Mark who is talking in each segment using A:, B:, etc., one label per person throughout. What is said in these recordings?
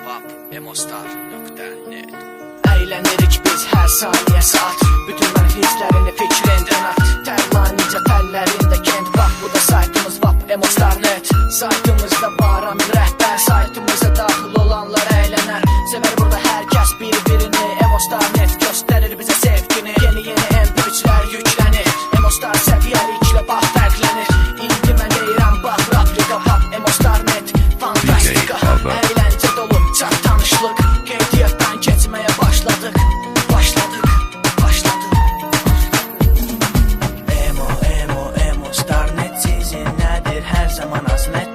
A: Vap.emostar.net.
B: Eğlenirik biz her saniye saat. Bütün menfizlerini fikrinden at. Terlanince tellerinde kent. Bak bu da saytımız Vap.emostar.net. Saytımızda var amin rehber. Saytımıza dahil olanlar eğlener. Sever burada herkes birbirini. Emostar.net gösterir bize sevgini. Yeni MP3'ler yüklenir. Emostar seviyelikle bak farklanır. İndi mən deyirəm bak replika. Vap.emostar.net fantastika. Eğlence dolu çat tanışlık. Qeydiyyatdan keçməyə başladık. Emostar.net sizin nədir hər zaman aznet.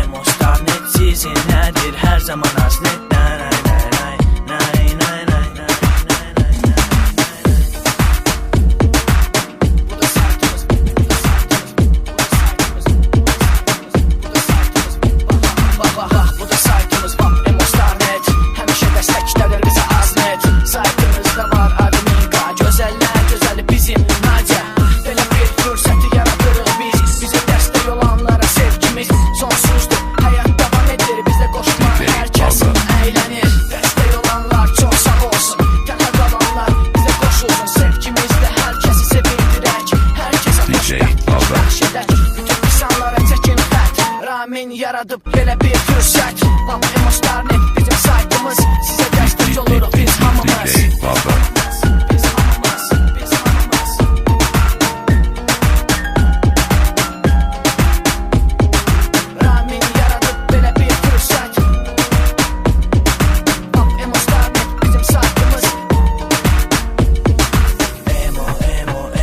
B: Emostar.net sizin nədir hər zaman aznet. Ramin yaradıp belə bir fürsət. Vap.emostar.net bizim saytımız. Sizə dəstək oluruq biz hamımız. Ramin yaradıp belə bir fürsət. Vap.emostar.net bizim saytımız.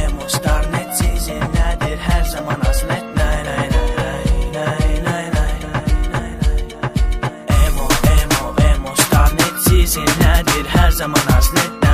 B: Emostar.net sizin nədir hər zaman aznet. Sizin nədir hər zaman aznet.